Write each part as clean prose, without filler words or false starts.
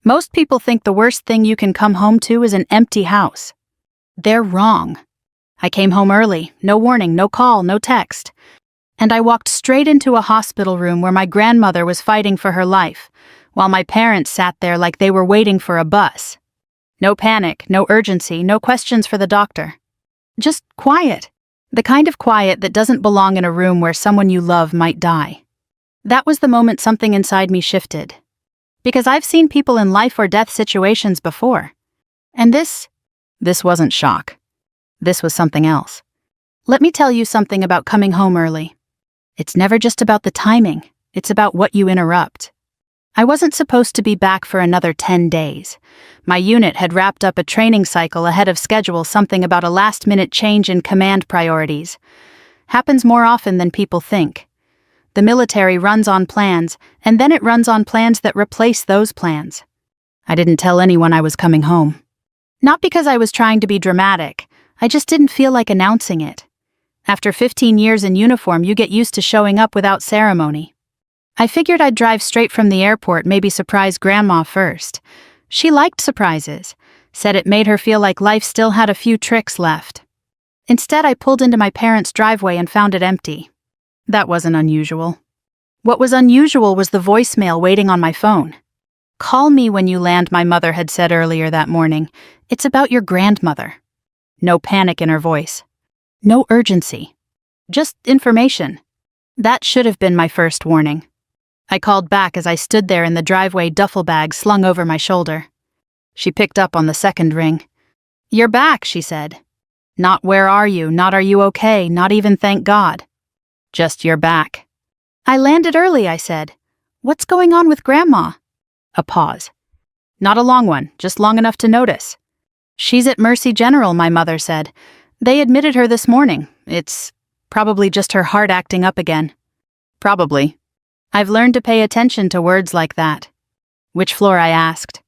Most people think the worst thing you can come home to is an empty house. They're wrong. I came home early, no warning, no call, no text. And I walked straight into a hospital room where my grandmother was fighting for her life, while my parents sat there like they were waiting for a bus. No panic, no urgency, no questions for the doctor. Just quiet. The kind of quiet that doesn't belong in a room where someone you love might die. That was the moment something inside me shifted. Because I've seen people in life or death situations before. And this wasn't shock. This was something else. Let me tell you something about coming home early. It's never just about the timing, it's about what you interrupt. I wasn't supposed to be back for another 10 days. My unit had wrapped up a training cycle ahead of schedule, something about a last-minute change in command priorities. Happens more often than people think. The military runs on plans, and then it runs on plans that replace those plans. I didn't tell anyone I was coming home. Not because I was trying to be dramatic, I just didn't feel like announcing it. After 15 years in uniform, you get used to showing up without ceremony. I figured I'd drive straight from the airport, maybe surprise Grandma first. She liked surprises, said it made her feel like life still had a few tricks left. Instead, I pulled into my parents' driveway and found it empty. That wasn't unusual. What was unusual was the voicemail waiting on my phone. "Call me when you land," my mother had said earlier that morning. "It's about your grandmother." No panic in her voice. No urgency. Just information. That should have been my first warning. I called back as I stood there in the driveway, duffel bag slung over my shoulder. She picked up on the second ring. "You're back," she said. Not "where are you," not "are you okay," not even "thank God." Just "you're back." "I landed early," I said. "What's going on with Grandma?" A pause. Not a long one, just long enough to notice. "She's at Mercy General," my mother said. "They admitted her this morning. It's probably just her heart acting up again." Probably. I've learned to pay attention to words like that. "Which floor?" I asked.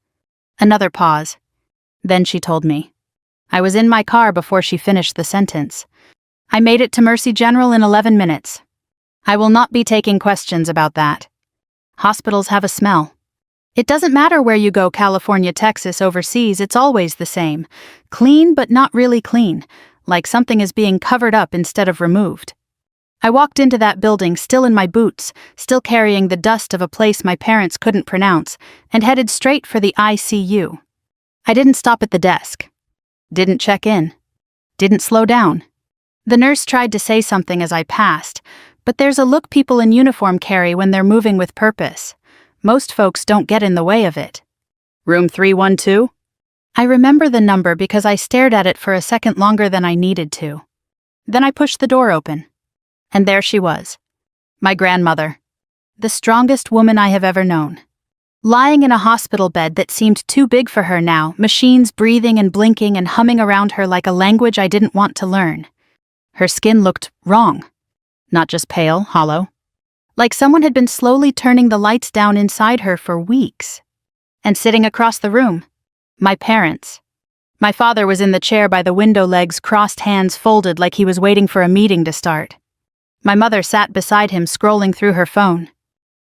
Another pause. Then she told me. I was in my car before she finished the sentence. "I made it to Mercy General in 11 minutes. I will not be taking questions about that. Hospitals have a smell. It doesn't matter where you go, California, Texas, overseas, it's always the same. Clean, but not really clean, like something is being covered up instead of removed." I walked into that building still in my boots, still carrying the dust of a place my parents couldn't pronounce, and headed straight for the ICU. I didn't stop at the desk. Didn't check in. Didn't slow down. The nurse tried to say something as I passed, but there's a look people in uniform carry when they're moving with purpose. Most folks don't get in the way of it. "Room 312? I remember the number because I stared at it for a second longer than I needed to. Then I pushed the door open. And there she was. My grandmother. The strongest woman I have ever known. Lying in a hospital bed that seemed too big for her now, machines breathing and blinking and humming around her like a language I didn't want to learn. Her skin looked wrong. Not just pale, hollow. Like someone had been slowly turning the lights down inside her for weeks. And sitting across the room, my parents. My father was in the chair by the window, legs crossed, hands folded like he was waiting for a meeting to start. My mother sat beside him, scrolling through her phone.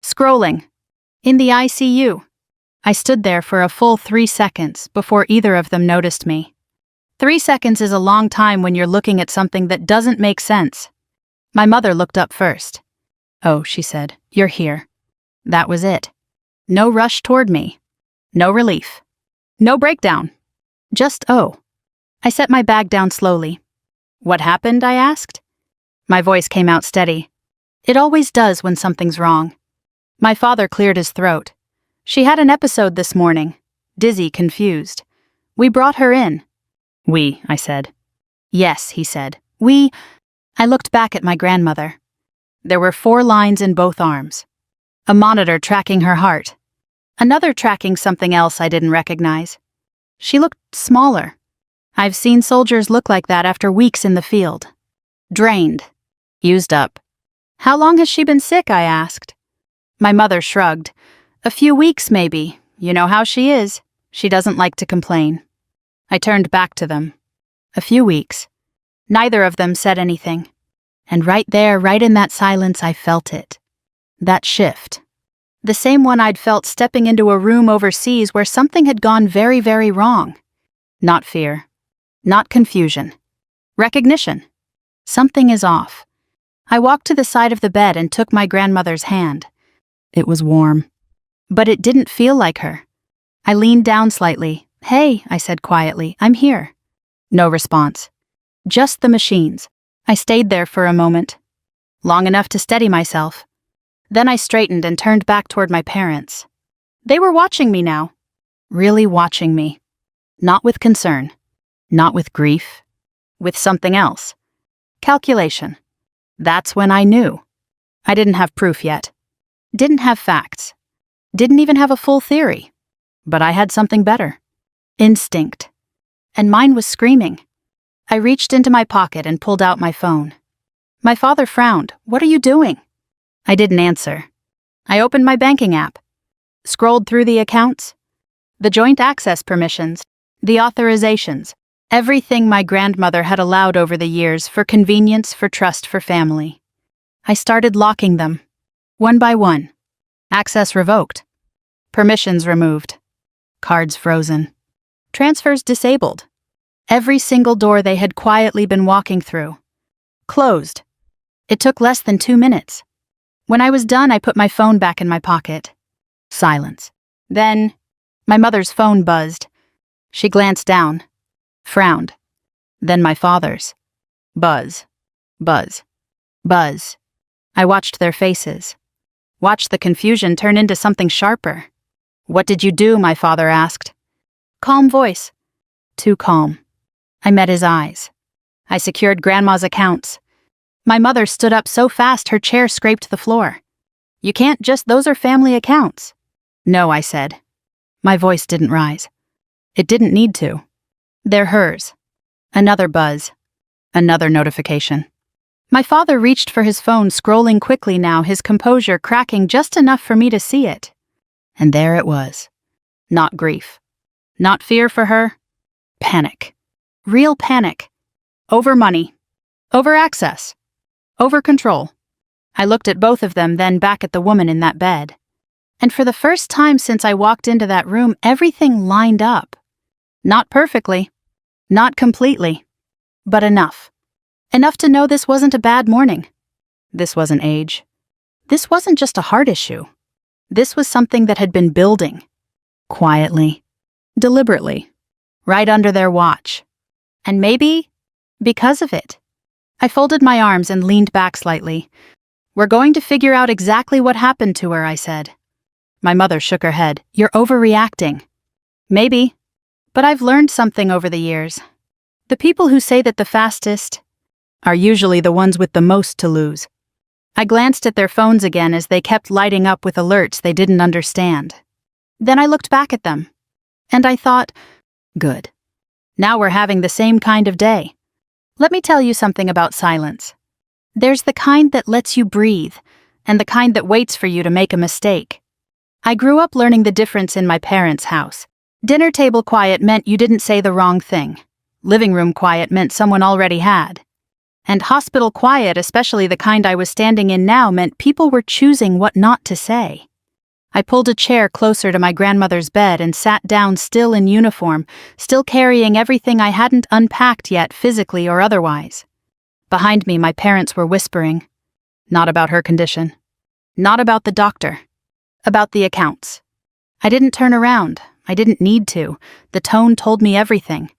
Scrolling. In the ICU. I stood there for a full 3 seconds before either of them noticed me. 3 seconds is a long time when you're looking at something that doesn't make sense. My mother looked up first. "Oh," she said, "you're here." That was it. No rush toward me. No relief. No breakdown. Just "oh." I set my bag down slowly. "What happened?" I asked. My voice came out steady. It always does when something's wrong. My father cleared his throat. "She had an episode this morning. Dizzy, confused. We brought her in." "We," I said. "Yes," he said. "We." I looked back at my grandmother. There were 4 lines in both arms. A monitor tracking her heart. Another tracking something else I didn't recognize. She looked smaller. I've seen soldiers look like that after weeks in the field. Drained. Used up. "How long has she been sick?" I asked. My mother shrugged. "A few weeks, maybe. You know how she is. She doesn't like to complain." I turned back to them. A few weeks. Neither of them said anything. And right there, right in that silence, I felt it. That shift. The same one I'd felt stepping into a room overseas where something had gone very, very wrong. Not fear. Not confusion. Recognition. Something is off. I walked to the side of the bed and took my grandmother's hand. It was warm. But it didn't feel like her. I leaned down slightly. "Hey," I said quietly, "I'm here." No response. Just the machines. I stayed there for a moment. Long enough to steady myself. Then I straightened and turned back toward my parents. They were watching me now. Really watching me. Not with concern. Not with grief. With something else. Calculation. That's when I knew. I didn't have proof yet. Didn't have facts. Didn't even have a full theory. But I had something better. Instinct. And mine was screaming. I reached into my pocket and pulled out my phone. My father frowned. "What are you doing?" I didn't answer. I opened my banking app. Scrolled through the accounts. The joint access permissions. The authorizations. Everything my grandmother had allowed over the years for convenience, for trust, for family. I started locking them. One by one. Access revoked. Permissions removed. Cards frozen. Transfers disabled. Every single door they had quietly been walking through. Closed. It took less than 2 minutes. When I was done, I put my phone back in my pocket. Silence. Then, my mother's phone buzzed. She glanced down. Frowned. Then my father's. Buzz. Buzz. Buzz. I watched their faces. Watched the confusion turn into something sharper. "What did you do?" my father asked. Calm voice. Too calm. I met his eyes. I secured Grandma's accounts. My mother stood up so fast her chair scraped the floor. "You can't just, those are family accounts." "No," I said. My voice didn't rise. It didn't need to. "They're hers." Another buzz. Another notification. My father reached for his phone, scrolling quickly now, his composure cracking just enough for me to see it. And there it was. Not grief. Not fear for her. Panic. Real panic. Over money. Over access. Over control. I looked at both of them, then back at the woman in that bed. And for the first time since I walked into that room, everything lined up. Not perfectly. Not completely. But enough. Enough to know this wasn't a bad morning. This wasn't age. This wasn't just a heart issue. This was something that had been building. Quietly. Deliberately. Right under their watch. And maybe because of it. I folded my arms and leaned back slightly. "We're going to figure out exactly what happened to her," I said. My mother shook her head. "You're overreacting." "Maybe. But I've learned something over the years. The people who say that the fastest are usually the ones with the most to lose." I glanced at their phones again as they kept lighting up with alerts they didn't understand. Then I looked back at them. And I thought, good. Now we're having the same kind of day. Let me tell you something about silence. There's the kind that lets you breathe, and the kind that waits for you to make a mistake. I grew up learning the difference in my parents' house. Dinner table quiet meant you didn't say the wrong thing. Living room quiet meant someone already had. And hospital quiet, especially the kind I was standing in now, meant people were choosing what not to say. I pulled a chair closer to my grandmother's bed and sat down, still in uniform, still carrying everything I hadn't unpacked yet, physically or otherwise. Behind me, my parents were whispering. Not about her condition. Not about the doctor. About the accounts. I didn't turn around. I didn't need to. The tone told me everything.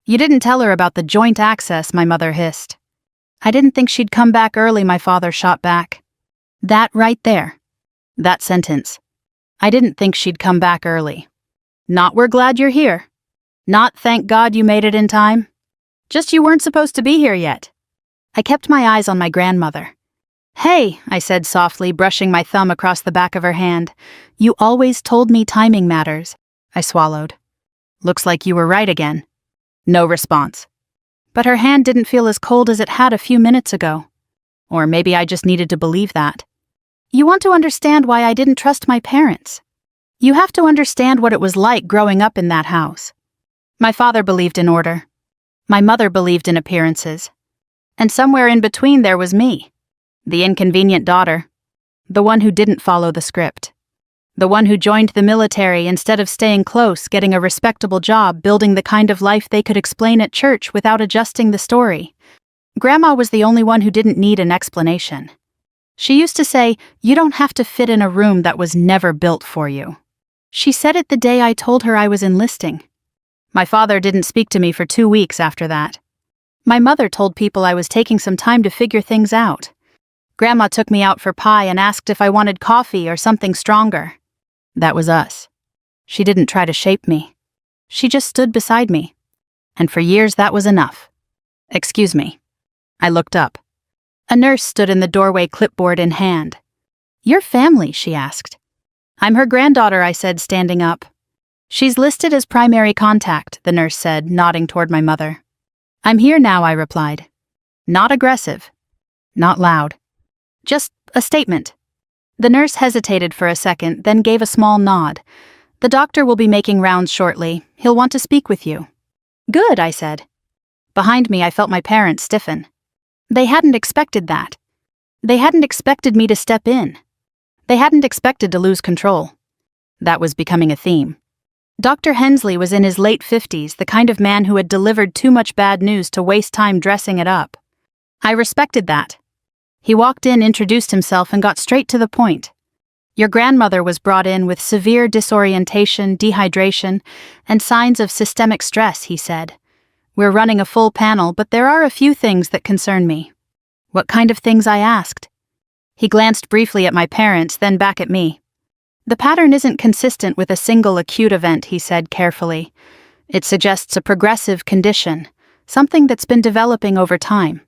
"You didn't tell her about the joint access," my mother hissed. "I didn't think she'd come back early," my father shot back. That right there. That sentence. I didn't think she'd come back early. Not "we're glad you're here." Not "thank God you made it in time." Just "you weren't supposed to be here yet." I kept my eyes on my grandmother. "Hey," I said softly, brushing my thumb across the back of her hand. "You always told me timing matters." I swallowed. "Looks like you were right again." No response. But her hand didn't feel as cold as it had a few minutes ago. Or maybe I just needed to believe that. "You want to understand why I didn't trust my parents. You have to understand what it was like growing up in that house." My father believed in order. My mother believed in appearances. And somewhere in between there was me. The inconvenient daughter. The one who didn't follow the script. The one who joined the military instead of staying close, getting a respectable job, building the kind of life they could explain at church without adjusting the story. Grandma was the only one who didn't need an explanation. She used to say, "You don't have to fit in a room that was never built for you." She said it the day I told her I was enlisting. My father didn't speak to me for 2 weeks after that. My mother told people I was taking some time to figure things out. Grandma took me out for pie and asked if I wanted coffee or something stronger. That was us. She didn't try to shape me. She just stood beside me. And for years that was enough. "Excuse me." I looked up. A nurse stood in the doorway, clipboard in hand. "Your family?" she asked. "I'm her granddaughter," I said, standing up. "She's listed as primary contact," the nurse said, nodding toward my mother. "I'm here now," I replied. Not aggressive. Not loud. Just a statement. The nurse hesitated for a second, then gave a small nod. "The doctor will be making rounds shortly. He'll want to speak with you." "Good," I said. Behind me, I felt my parents stiffen. They hadn't expected that. They hadn't expected me to step in. They hadn't expected to lose control. That was becoming a theme. Dr. Hensley was in his late 50s, the kind of man who had delivered too much bad news to waste time dressing it up. I respected that. He walked in, introduced himself, and got straight to the point. "Your grandmother was brought in with severe disorientation, dehydration, and signs of systemic stress," he said. "We're running a full panel, but there are a few things that concern me." "What kind of things?" I asked. He glanced briefly at my parents, then back at me. "The pattern isn't consistent with a single acute event," he said carefully. "It suggests a progressive condition, something that's been developing over time."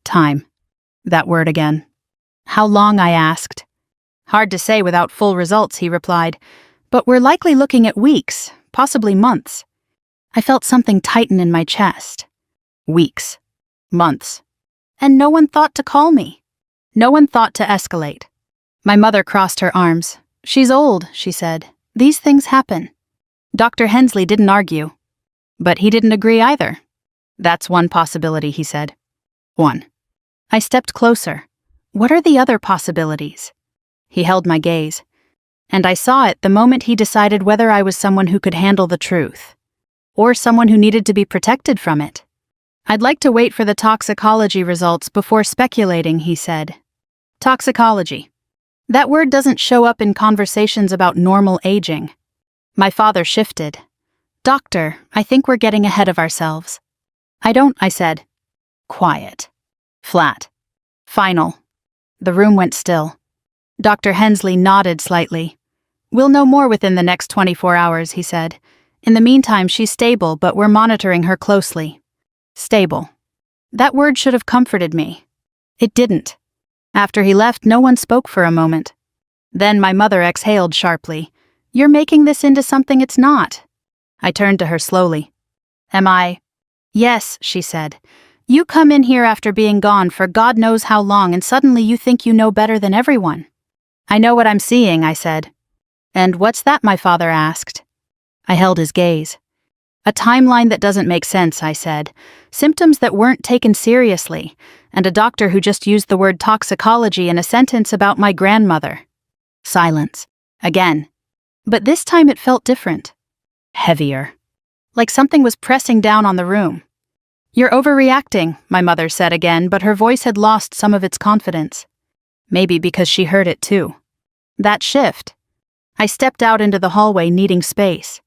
Time. That word again. "How long?" I asked. "Hard to say without full results," he replied. "But we're likely looking at weeks, possibly months." I felt something tighten in my chest. Weeks. Months. And no one thought to call me. No one thought to escalate. My mother crossed her arms. "She's old," she said. "These things happen." Dr. Hensley didn't argue. But he didn't agree either. "That's one possibility," he said. One. I stepped closer. "What are the other possibilities?" He held my gaze. And I saw it the moment he decided whether I was someone who could handle the truth, or someone who needed to be protected from it. "I'd like to wait for the toxicology results before speculating," he said. Toxicology. That word doesn't show up in conversations about normal aging. My father shifted. "Doctor, I think we're getting ahead of ourselves." "I don't," I said. Quiet. Flat. Final. The room went still. Dr. Hensley nodded slightly. "We'll know more within the next 24 hours, he said. "In the meantime, she's stable, but we're monitoring her closely." Stable. That word should have comforted me. It didn't. After he left, no one spoke for a moment. Then my mother exhaled sharply. "You're making this into something it's not." I turned to her slowly. "Am I?" "Yes," she said. "You come in here after being gone for God knows how long, and suddenly you think you know better than everyone." "I know what I'm seeing," I said. "And what's that?" my father asked. I held his gaze. "A timeline that doesn't make sense," I said. "Symptoms that weren't taken seriously, and a doctor who just used the word toxicology in a sentence about my grandmother." Silence. Again. But this time it felt different. Heavier. Like something was pressing down on the room. "You're overreacting," my mother said again, but her voice had lost some of its confidence. Maybe because she heard it too. That shift. I stepped out into the hallway, needing space.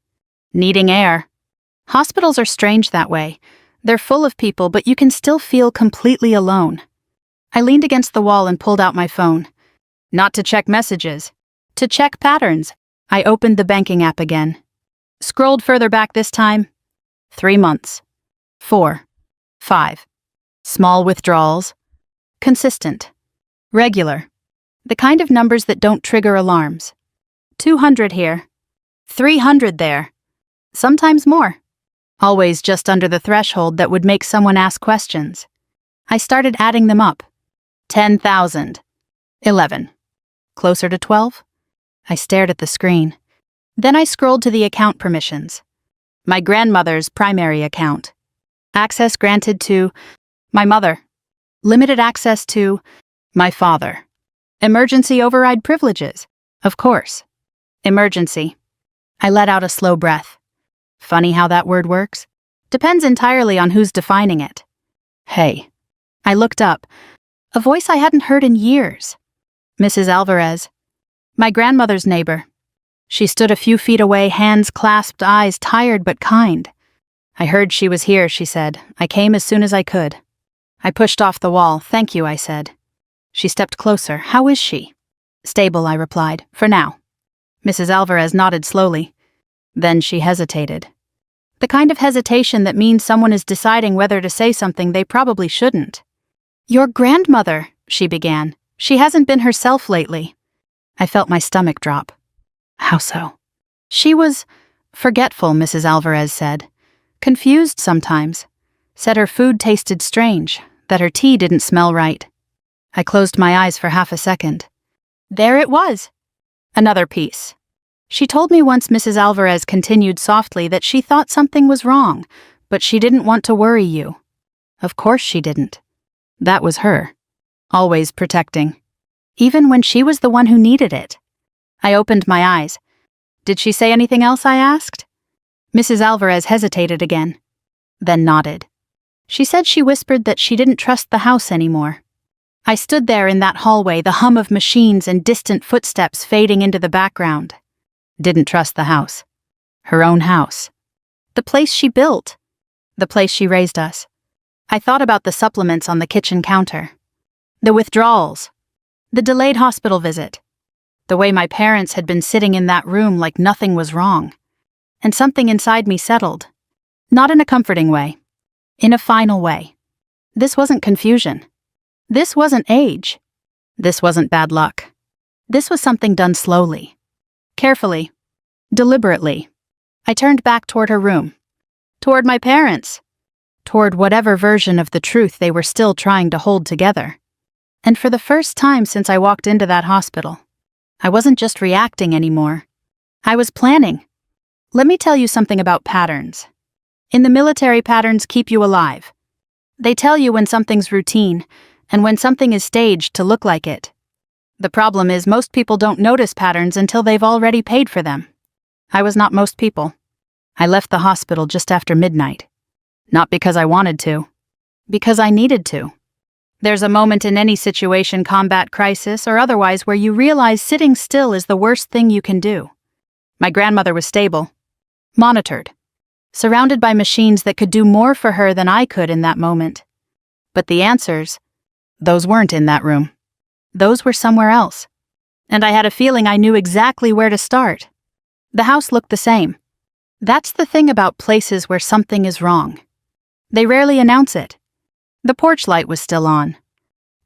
Needing air. Hospitals are strange that way. They're full of people, but you can still feel completely alone. I leaned against the wall and pulled out my phone. Not to check messages. To check patterns. I opened the banking app again. Scrolled further back this time. 3 months. 4. 5. Small withdrawals. Consistent. Regular. The kind of numbers that don't trigger alarms. 200 here. 300 there. Sometimes more. Always just under the threshold that would make someone ask questions. I started adding them up. 10,000. 11. Closer to 12? I stared at the screen. Then I scrolled to the account permissions. My grandmother's primary account. Access granted to my mother. Limited access to my father. Emergency override privileges. Of course. Emergency. I let out a slow breath. Funny how that word works? Depends entirely on who's defining it. Hey. I looked up. A voice I hadn't heard in years. Mrs. Alvarez. My grandmother's neighbor. She stood a few feet away, hands clasped, eyes tired but kind. I heard she was here, she said. I came as soon as I could. I pushed off the wall. Thank you, I said. She stepped closer. How is she? Stable, I replied. For now. Mrs. Alvarez nodded slowly. Then she hesitated. The kind of hesitation that means someone is deciding whether to say something they probably shouldn't. Your grandmother, she began. She hasn't been herself lately. I felt my stomach drop. How so? She was forgetful, Mrs. Alvarez said. Confused sometimes. Said her food tasted strange, that her tea didn't smell right. I closed my eyes for half a second. There it was. Another piece. She told me once, Mrs. Alvarez continued softly, that she thought something was wrong, but she didn't want to worry you. Of course she didn't. That was her. Always protecting. Even when she was the one who needed it. I opened my eyes. Did she say anything else, I asked? Mrs. Alvarez hesitated again, then nodded. She said she whispered that she didn't trust the house anymore. I stood there in that hallway, the hum of machines and distant footsteps fading into the background. Didn't trust the house. Her own house. The place she built. The place she raised us. I thought about the supplements on the kitchen counter. The withdrawals. The delayed hospital visit. The way my parents had been sitting in that room like nothing was wrong. And something inside me settled. Not in a comforting way. In a final way. This wasn't confusion. This wasn't age. This wasn't bad luck. This was something done slowly. Carefully. Deliberately. I turned back toward her room. Toward my parents. Toward whatever version of the truth they were still trying to hold together. And for the first time since I walked into that hospital, I wasn't just reacting anymore. I was planning. Let me tell you something about patterns. In the military, patterns keep you alive. They tell you when something's routine, and when something is staged to look like it. The problem is most people don't notice patterns until they've already paid for them. I was not most people. I left the hospital just after midnight. Not because I wanted to. Because I needed to. There's a moment in any situation, combat, crisis, or otherwise, where you realize sitting still is the worst thing you can do. My grandmother was stable. Monitored. Surrounded by machines that could do more for her than I could in that moment. But the answers, those weren't in that room. Those were somewhere else. And I had a feeling I knew exactly where to start. The house looked the same. That's the thing about places where something is wrong. They rarely announce it. The porch light was still on.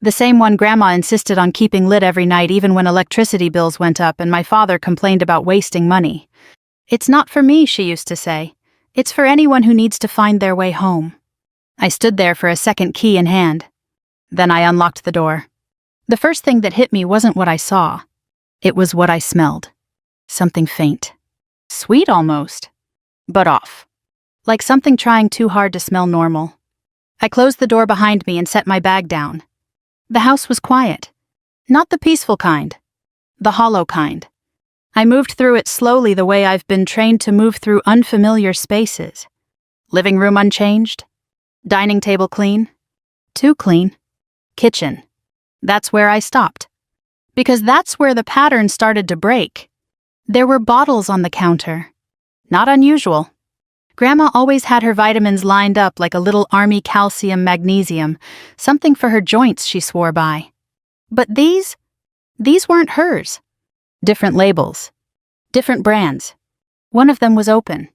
The same one Grandma insisted on keeping lit every night even when electricity bills went up and my father complained about wasting money. It's not for me, she used to say. It's for anyone who needs to find their way home. I stood there for a second, key in hand. Then I unlocked the door. The first thing that hit me wasn't what I saw. It was what I smelled. Something faint. Sweet almost. But off. Like something trying too hard to smell normal. I closed the door behind me and set my bag down. The house was quiet. Not the peaceful kind. The hollow kind. I moved through it slowly the way I've been trained to move through unfamiliar spaces. Living room unchanged. Dining table clean. Too clean. Kitchen. That's where I stopped. Because that's where the pattern started to break. There were bottles on the counter. Not unusual. Grandma always had her vitamins lined up like a little army calcium magnesium, something for her joints she swore by. But these weren't hers. Different labels. Different brands. One of them was open.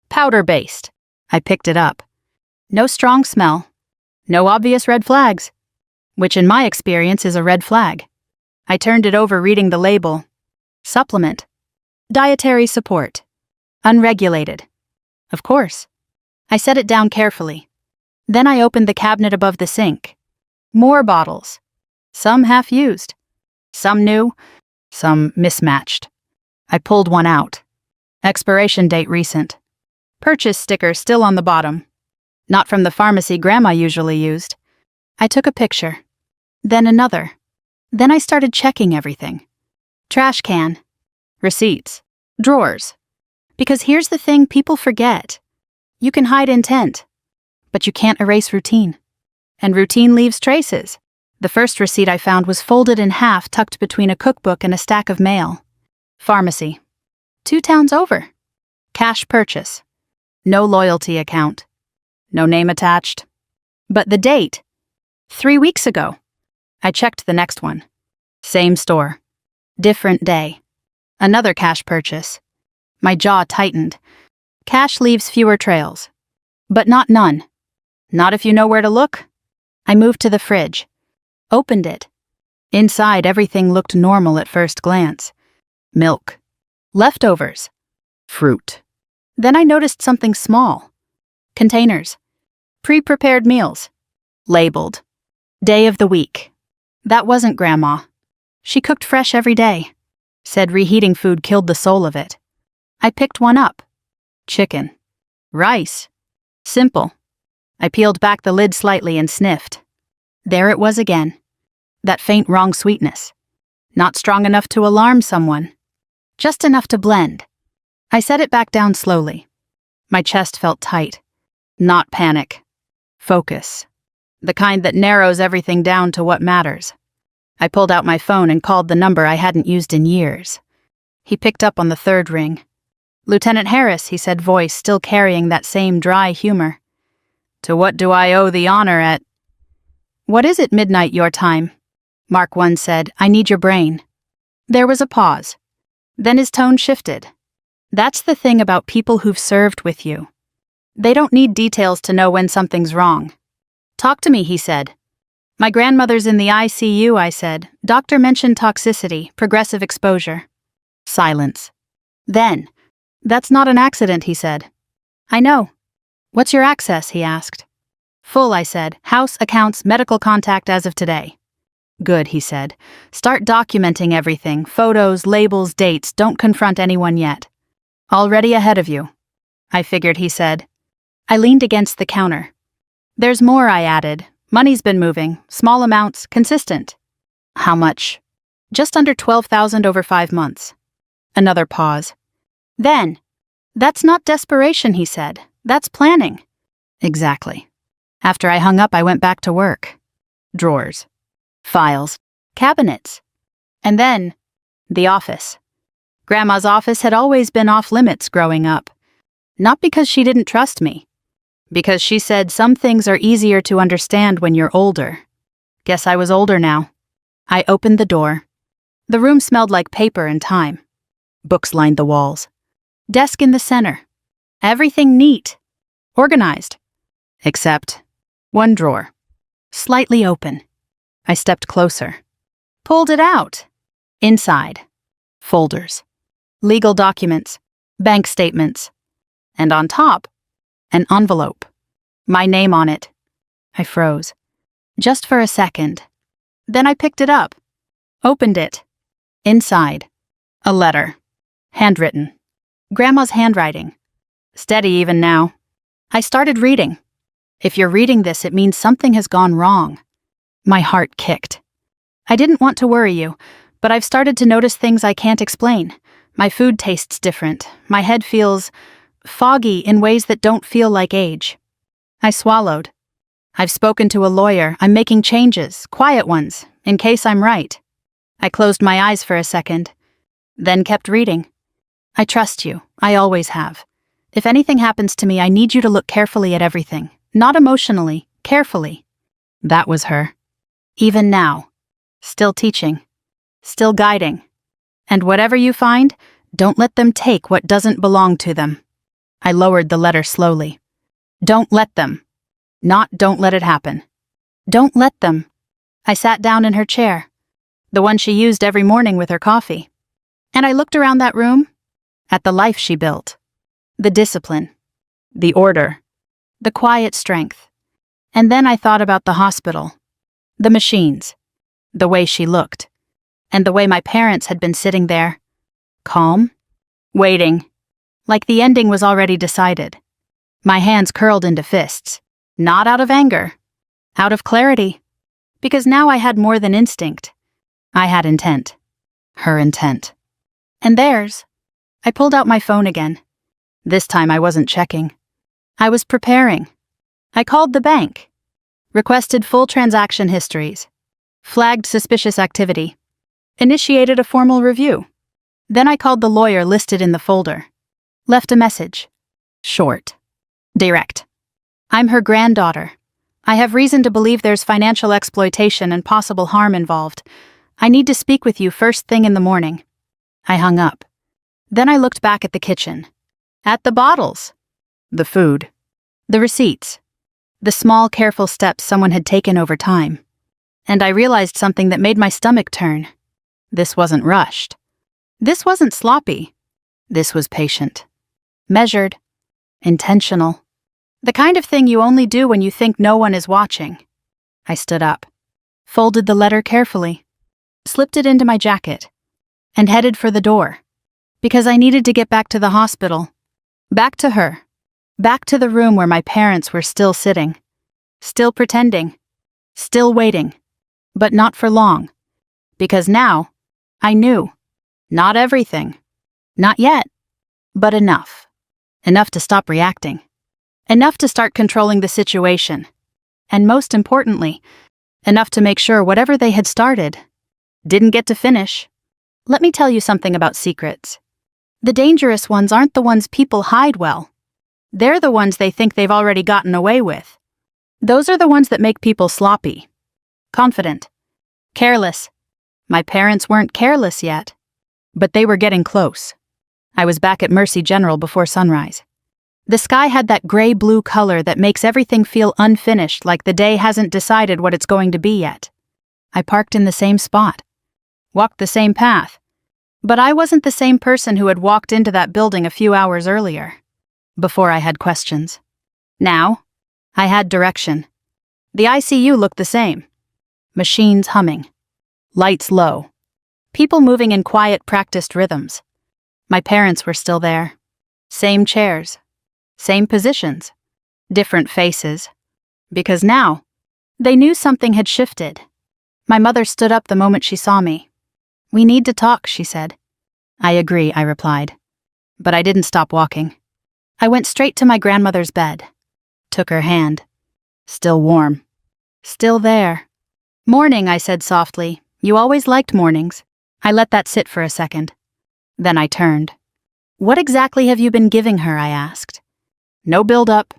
Powder-based. I picked it up. No strong smell. No obvious red flags. Which in my experience is a red flag. I turned it over reading the label. Supplement. Dietary support. Unregulated. Of course. I set it down carefully. Then I opened the cabinet above the sink. More bottles. Some half-used. Some new. Some mismatched. I pulled one out. Expiration date recent. Purchase sticker still on the bottom. Not from the pharmacy Grandma usually used. I took a picture. Then another. Then I started checking everything. Trash can. Receipts. Drawers. Because here's the thing people forget. You can hide intent, but you can't erase routine. And routine leaves traces. The first receipt I found was folded in half, tucked between a cookbook and a stack of mail. Pharmacy. 2 towns over. Cash purchase. No loyalty account. No name attached. But the date. 3 weeks ago. I checked the next one. Same store. Different day. Another cash purchase. My jaw tightened. Cash leaves fewer trails. But not none. Not if you know where to look. I moved to the fridge. Opened it. Inside, everything looked normal at first glance. Milk. Leftovers. Fruit. Then I noticed something small. Containers. Pre-prepared meals. Labeled. Day of the week. That wasn't Grandma. She cooked fresh every day. Said reheating food killed the soul of it. I picked one up. Chicken. Rice. Simple. I peeled back the lid slightly and sniffed. There it was again. That faint wrong sweetness. Not strong enough to alarm someone. Just enough to blend. I set it back down slowly. My chest felt tight. Not panic. Focus. The kind that narrows everything down to what matters. I pulled out my phone and called the number I hadn't used in years. He picked up on the third ring. Lieutenant Harris, he said, voice still carrying that same dry humor. To what do I owe the honor at... What is it, midnight your time? Mark 1 said, I need your brain. There was a pause. Then his tone shifted. That's the thing about people who've served with you. They don't need details to know when something's wrong. Talk to me, he said. My grandmother's in the ICU, I said. Doctor mentioned toxicity, progressive exposure. Silence. Then, that's not an accident, he said. I know. What's your access, he asked. Full, I said. House, accounts, medical contact as of today. Good, he said. Start documenting everything. Photos, labels, dates. Don't confront anyone yet. Already ahead of you. I figured, he said. I leaned against the counter. There's more, I added. Money's been moving. Small amounts, consistent. How much? Just under 12,000 over 5 months. Another pause. Then, that's not desperation, he said. That's planning. Exactly. After I hung up, I went back to work. Drawers. Files. Cabinets. And then, the office. Grandma's office had always been off limits growing up. Not because she didn't trust me. Because she said some things are easier to understand when you're older. Guess I was older now. I opened the door. The room smelled like paper and time. Books lined the walls. Desk in the center. Everything neat. Organized. Except one drawer. Slightly open. I stepped closer. Pulled it out. Inside. Folders. Legal documents. Bank statements. And on top, an envelope. My name on it. I froze. Just for a second. Then I picked it up. Opened it. Inside. A letter. Handwritten. Grandma's handwriting. Steady even now. I started reading. If you're reading this, it means something has gone wrong. My heart kicked. I didn't want to worry you, but I've started to notice things I can't explain. My food tastes different. My head feels foggy in ways that don't feel like age. I swallowed. I've spoken to a lawyer. I'm making changes, quiet ones, in case I'm right. I closed my eyes for a second, then kept reading. I trust you. I always have. If anything happens to me, I need you to look carefully at everything. Not emotionally, carefully. That was her. Even now. Still teaching. Still guiding. And whatever you find, don't let them take what doesn't belong to them. I lowered the letter slowly. Don't let them. Not don't let it happen. Don't let them. I sat down in her chair, the one she used every morning with her coffee. And I looked around that room, at the life she built. The discipline. The order. The quiet strength. And then I thought about the hospital. The machines. The way she looked. And the way my parents had been sitting there. Calm. Waiting. Like the ending was already decided. My hands curled into fists. Not out of anger. Out of clarity. Because now I had more than instinct. I had intent. Her intent. And theirs. I pulled out my phone again. This time I wasn't checking. I was preparing. I called the bank. Requested full transaction histories. Flagged suspicious activity. Initiated a formal review. Then I called the lawyer listed in the folder. Left a message. Short. Direct. I'm her granddaughter. I have reason to believe there's financial exploitation and possible harm involved. I need to speak with you first thing in the morning. I hung up. Then I looked back at the kitchen. At the bottles. The food. The receipts. The small, careful steps someone had taken over time. And I realized something that made my stomach turn. This wasn't rushed. This wasn't sloppy. This was patient. Measured. Intentional. The kind of thing you only do when you think no one is watching. I stood up. Folded the letter carefully. Slipped it into my jacket. And headed for the door. Because I needed to get back to the hospital. Back to her. Back to the room where my parents were still sitting. Still pretending. Still waiting. But not for long. Because now, I knew. Not everything. Not yet. But enough. Enough to stop reacting. Enough to start controlling the situation. And most importantly, enough to make sure whatever they had started didn't get to finish. Let me tell you something about secrets. The dangerous ones aren't the ones people hide well. They're the ones they think they've already gotten away with. Those are the ones that make people sloppy. Confident. Careless. My parents weren't careless yet. But they were getting close. I was back at Mercy General before sunrise. The sky had that gray-blue color that makes everything feel unfinished, like the day hasn't decided what it's going to be yet. I parked in the same spot. Walked the same path. But I wasn't the same person who had walked into that building a few hours earlier. Before I had questions. Now, I had direction. The ICU looked the same. Machines humming. Lights low. People moving in quiet, practiced rhythms. My parents were still there. Same chairs. Same positions. Different faces. Because now, they knew something had shifted. My mother stood up the moment she saw me. "We need to talk," she said. "I agree," I replied. But I didn't stop walking. I went straight to my grandmother's bed. Took her hand. Still warm. Still there. "Morning," I said softly. "You always liked mornings." I let that sit for a second. Then I turned. "What exactly have you been giving her?" I asked. No build-up.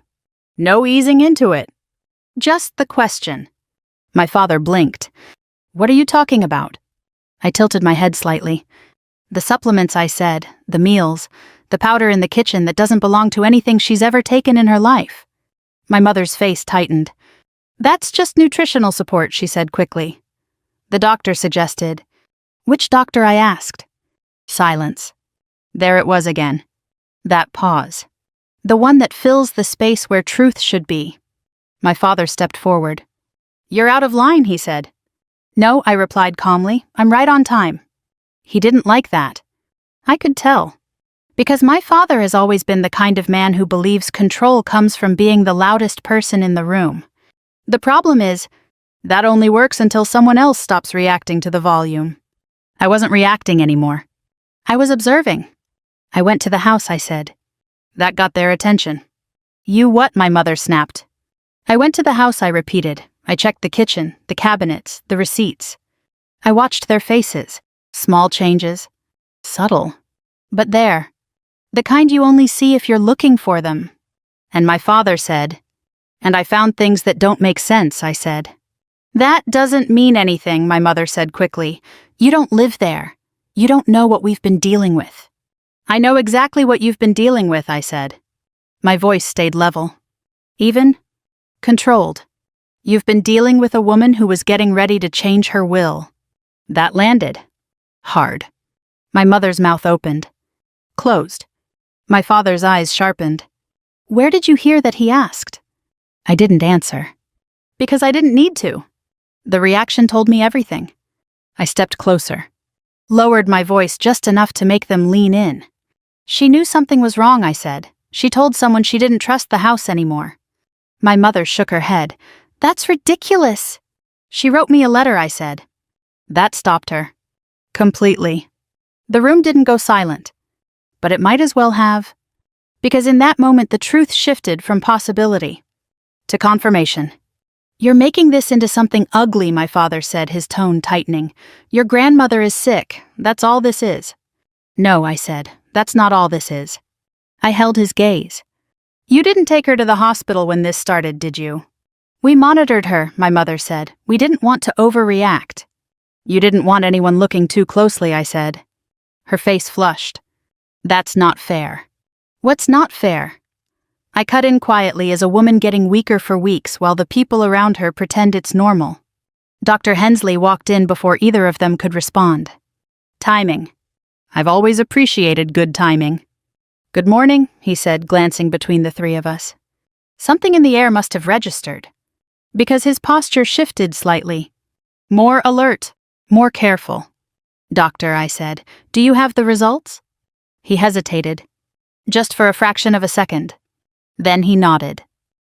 No easing into it. Just the question. My father blinked. "What are you talking about?" I tilted my head slightly. "The supplements," I said, "the meals, the powder in the kitchen that doesn't belong to anything she's ever taken in her life." My mother's face tightened. "That's just nutritional support," she said quickly. The doctor suggested. "Which doctor?" I asked. Silence. There it was again. That pause. The one that fills the space where truth should be. My father stepped forward. "You're out of line," he said. "No," I replied calmly. "I'm right on time." He didn't like that. I could tell. Because my father has always been the kind of man who believes control comes from being the loudest person in the room. The problem is, that only works until someone else stops reacting to the volume. I wasn't reacting anymore. I was observing. "I went to the house," I said. That got their attention. "You what?" my mother snapped. "I went to the house," I repeated. I checked the kitchen, the cabinets, the receipts. I watched their faces. Small changes. Subtle. But there. The kind you only see if you're looking for them. And my father said, "And I found things that don't make sense," I said. "That doesn't mean anything," my mother said quickly. "You don't live there. You don't know what we've been dealing with." "I know exactly what you've been dealing with," I said. My voice stayed level. Even. Controlled. "You've been dealing with a woman who was getting ready to change her will." That landed. Hard. My mother's mouth opened. Closed. My father's eyes sharpened. "Where did you hear that?" he asked. I didn't answer. Because I didn't need to. The reaction told me everything. I stepped closer. Lowered my voice just enough to make them lean in. "She knew something was wrong," I said. "She told someone she didn't trust the house anymore." My mother shook her head. "That's ridiculous." "She wrote me a letter," I said. That stopped her. Completely. The room didn't go silent, but it might as well have, because in that moment the truth shifted from possibility to confirmation. "You're making this into something ugly," my father said, his tone tightening. "Your grandmother is sick, that's all this is." "No," I said, "that's not all this is." I held his gaze. "You didn't take her to the hospital when this started, did you?" "We monitored her," my mother said. "We didn't want to overreact." "You didn't want anyone looking too closely," I said. Her face flushed. "That's not fair." "What's not fair?" I cut in quietly as a woman getting weaker for weeks while the people around her pretend it's normal. Dr. Hensley walked in before either of them could respond. "Timing. I've always appreciated good timing." "Good morning," he said, glancing between the three of us. Something in the air must have registered, because his posture shifted slightly. More alert, more careful. "Doctor," I said, "do you have the results?" He hesitated, just for a fraction of a second. Then he nodded.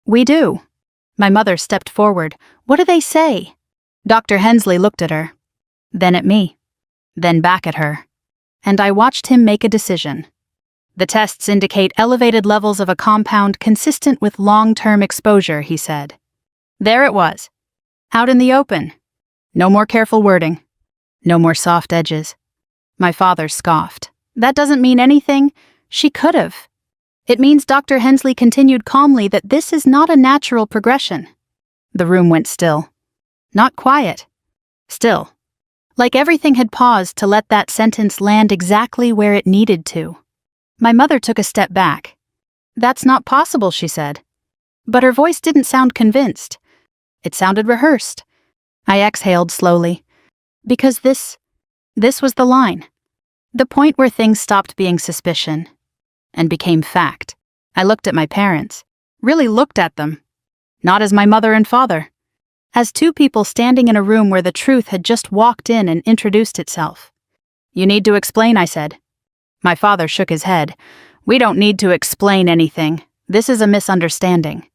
"We do." My mother stepped forward. "What do they say?" Dr. Hensley looked at her, then at me, then back at her, and I watched him make a decision. "The tests indicate elevated levels of a compound consistent with long-term exposure," he said. There it was, out in the open. No more careful wording. No more soft edges. My father scoffed. "That doesn't mean anything. She could have." "It means," Dr. Hensley continued calmly, "that this is not a natural progression." The room went still. Not quiet. Still. Like everything had paused to let that sentence land exactly where it needed to. My mother took a step back. "That's not possible," she said. But her voice didn't sound convinced. It sounded rehearsed. I exhaled slowly. Because this was the line. The point where things stopped being suspicion and became fact. I looked at my parents. Really looked at them. Not as my mother and father. As two people standing in a room where the truth had just walked in and introduced itself. "You need to explain," I said. My father shook his head. "We don't need to explain anything. This is a misunderstanding."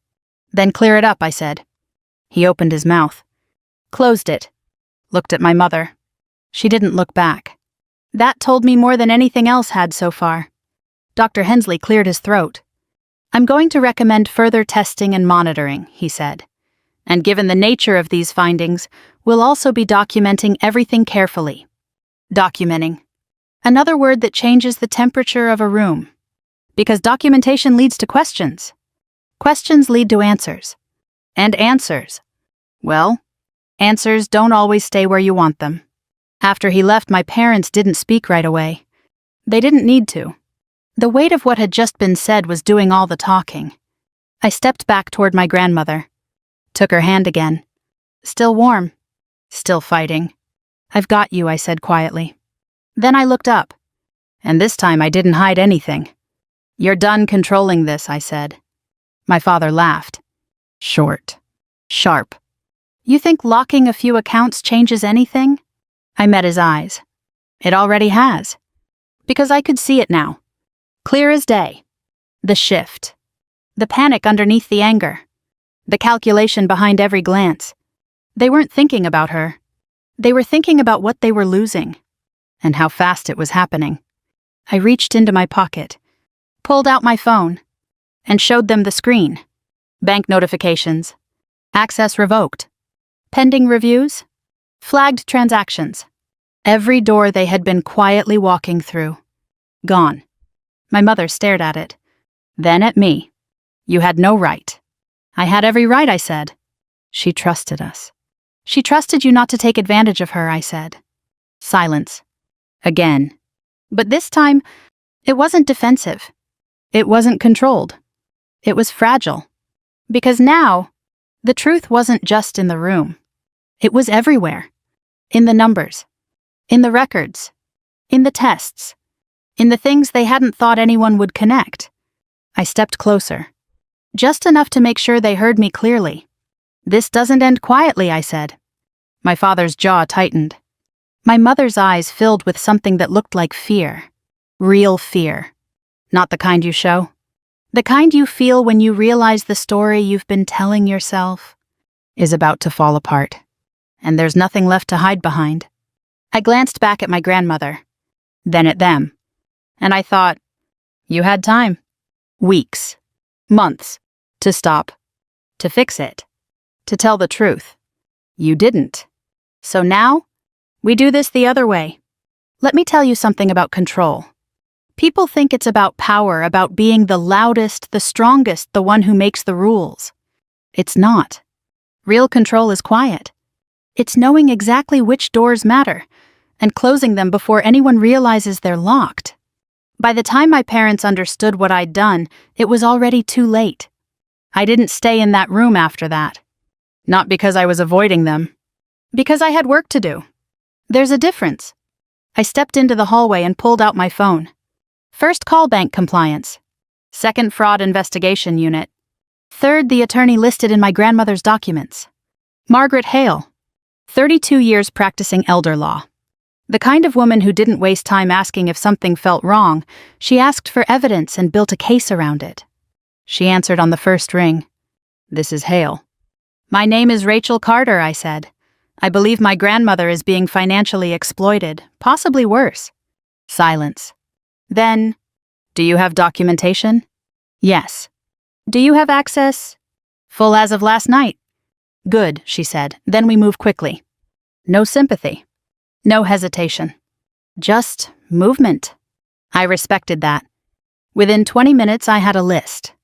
"Then clear it up," I said. He opened his mouth. Closed it. Looked at my mother. She didn't look back. That told me more than anything else had so far. Dr. Hensley cleared his throat. "I'm going to recommend further testing and monitoring," he said. "And given the nature of these findings, we'll also be documenting everything carefully." Documenting. Another word that changes the temperature of a room. Because documentation leads to questions. Questions lead to answers. And answers. Well, answers don't always stay where you want them. After he left, my parents didn't speak right away. They didn't need to. The weight of what had just been said was doing all the talking. I stepped back toward my grandmother. Took her hand again. Still warm. Still fighting. "I've got you," I said quietly. Then I looked up. And this time I didn't hide anything. "You're done controlling this," I said. My father laughed. Short. Sharp. "You think locking a few accounts changes anything?" I met his eyes. It already has. Because I could see it now. Clear as day. The shift. The panic underneath the anger. The calculation behind every glance. They weren't thinking about her. They were thinking about what they were losing. And how fast it was happening. I reached into my pocket. Pulled out my phone. And showed them the screen. Bank notifications. Access revoked. Pending reviews. Flagged transactions. Every door they had been quietly walking through. Gone. My mother stared at it. Then at me. "You had no right." "I had every right," I said. "She trusted us." "She trusted you not to take advantage of her," I said. Silence. Again. But this time, it wasn't defensive. It wasn't controlled. It was fragile. Because now, the truth wasn't just in the room. It was everywhere. In the numbers. In the records. In the tests. In the things they hadn't thought anyone would connect. I stepped closer. Just enough to make sure they heard me clearly. "This doesn't end quietly," I said. My father's jaw tightened. My mother's eyes filled with something that looked like fear. Real fear. Not the kind you show. The kind you feel when you realize the story you've been telling yourself is about to fall apart. And there's nothing left to hide behind. I glanced back at my grandmother. then at them. And I thought, you had time. Weeks. Months. To stop. To fix it. To tell the truth. You didn't. So now, we do this the other way. Let me tell you something about control. People think it's about power, about being the loudest, the strongest, the one who makes the rules. It's not. Real control is quiet. It's knowing exactly which doors matter, and closing them before anyone realizes they're locked. By the time my parents understood what I'd done, it was already too late. I didn't stay in that room after that. Not because I was avoiding them. Because I had work to do. There's a difference. I stepped into the hallway and pulled out my phone. First, call bank compliance. Second, fraud investigation unit. Third, the attorney listed in my grandmother's documents. Margaret Hale. 32 years practicing elder law. The kind of woman who didn't waste time asking if something felt wrong. She asked for evidence and built a case around it. She answered on the first ring. This is Hale. My name is Rachel Carter, I said. I believe my grandmother is being financially exploited, possibly worse. Silence. Then, do you have documentation? Yes. Do you have access? Full as of last night. Good, she said. Then we move quickly. No sympathy. No hesitation. Just movement. I respected that. Within 20 minutes, I had a list.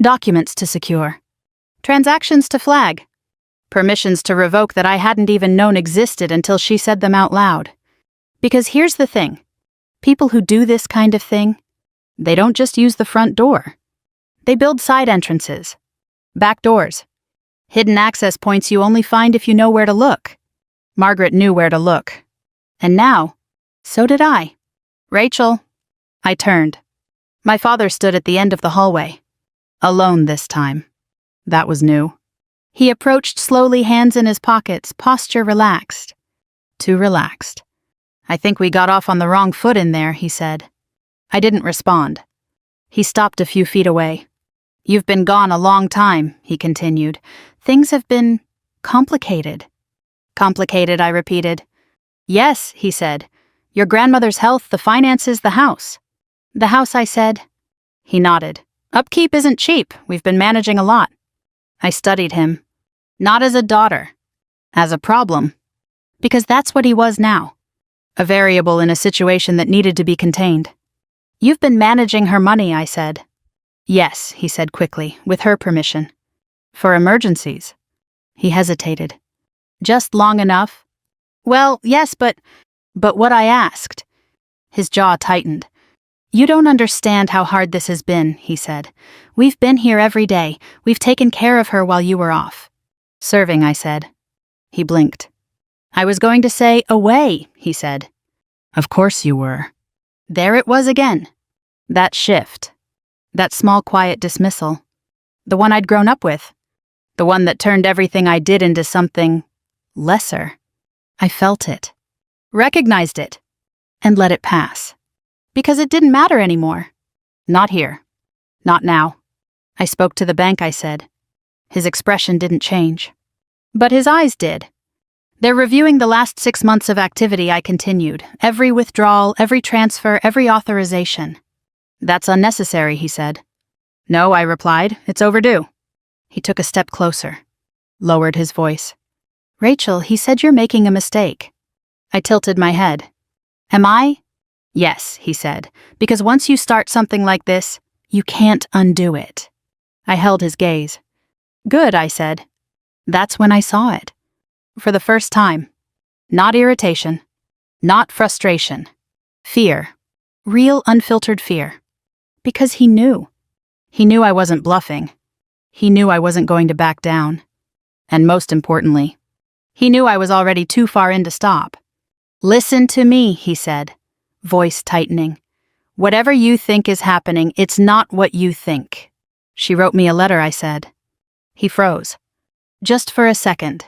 Documents to secure. Transactions to flag. Permissions to revoke that I hadn't even known existed until she said them out loud. Because here's the thing. People who do this kind of thing, they don't just use the front door. They build side entrances, back doors, hidden access points you only find if you know where to look. Margaret knew where to look. And now, so did I. Rachel. I turned. My father stood at the end of the hallway. Alone this time. That was new. He approached slowly, hands in his pockets, posture relaxed. Too relaxed. I think we got off on the wrong foot in there, he said. I didn't respond. He stopped a few feet away. You've been gone a long time, he continued. Things have been complicated. Complicated, I repeated. Yes, he said. Your grandmother's health, the finances, the house. The house, I said. He nodded. Upkeep isn't cheap. We've been managing a lot. I studied him. Not as a daughter. As a problem. Because that's what he was now. A variable in a situation that needed to be contained. You've been managing her money, I said. Yes, he said quickly, with her permission. For emergencies. He hesitated. Just long enough? Well, yes, but what I asked. His jaw tightened. You don't understand how hard this has been, he said. We've been here every day. We've taken care of her while you were off. Serving, I said. He blinked. I was going to say, away, he said. Of course you were. There it was again. That shift. That small quiet dismissal. The one I'd grown up with. The one that turned everything I did into something lesser. I felt it. Recognized it. And let it pass. Because it didn't matter anymore. Not here. Not now. I spoke to the bank, I said. His expression didn't change. But his eyes did. They're reviewing the last 6 months of activity, I continued. Every withdrawal, every transfer, every authorization. That's unnecessary, he said. No, I replied. It's overdue. He took a step closer. Lowered his voice. Rachel, he said you're making a mistake. I tilted my head. Am I? Yes, he said, because once you start something like this, you can't undo it. I held his gaze. Good, I said. That's when I saw it. For the first time. Not irritation. Not frustration. Fear. Real unfiltered fear. Because he knew. He knew I wasn't bluffing. He knew I wasn't going to back down. And most importantly, he knew I was already too far in to stop. Listen to me, he said. Voice tightening. Whatever you think is happening, it's not what you think. She wrote me a letter, I said. He froze. Just for a second.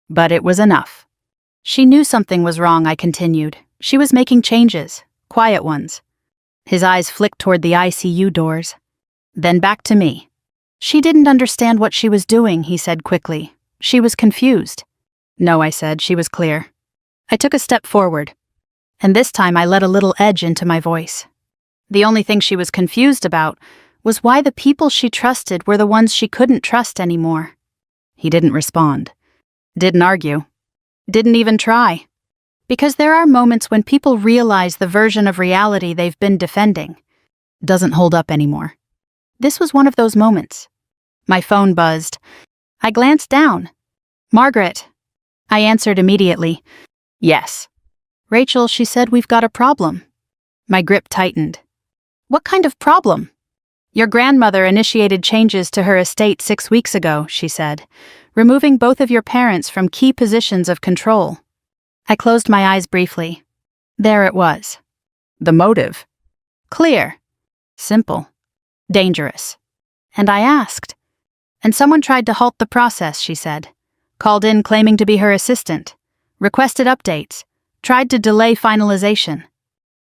But it was enough. She knew something was wrong, I continued. She was making changes, quiet ones. His eyes flicked toward the ICU doors. Then back to me. She didn't understand what she was doing, he said quickly. She was confused. No, I said, she was clear. I took a step forward. And this time I let a little edge into my voice. The only thing she was confused about was why the people she trusted were the ones she couldn't trust anymore. He didn't respond. Didn't argue. Didn't even try. Because there are moments when people realize the version of reality they've been defending doesn't hold up anymore. This was one of those moments. My phone buzzed. I glanced down. "Margaret." I answered immediately. "Yes." "Rachel," she said, "we've got a problem." My grip tightened. "What kind of problem?" "Your grandmother initiated changes to her estate 6 weeks ago," she said, "removing both of your parents from key positions of control." I closed my eyes briefly. There it was. The motive. Clear. Simple. Dangerous. And I asked. "And someone tried to halt the process," she said. "Called in claiming to be her assistant. Requested updates. Tried to delay finalization.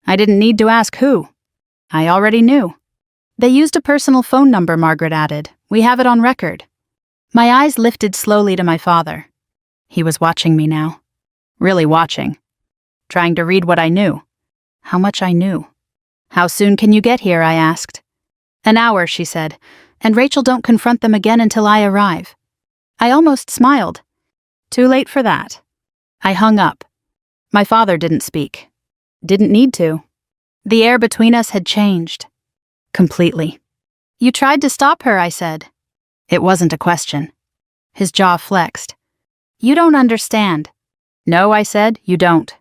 I didn't need to ask who. I already knew." "They used a personal phone number," Margaret added. "We have it on record." My eyes lifted slowly to my father. He was watching me now. Really watching. Trying to read what I knew. How much I knew. "How soon can you get here?" I asked. "An hour," she said, "and Rachel, don't confront them again until I arrive." I almost smiled. Too late for that. I hung up. My father didn't speak. Didn't need to. The air between us had changed. Completely. "You tried to stop her," I said. It wasn't a question. His jaw flexed. "You don't understand." "No," I said, "you don't."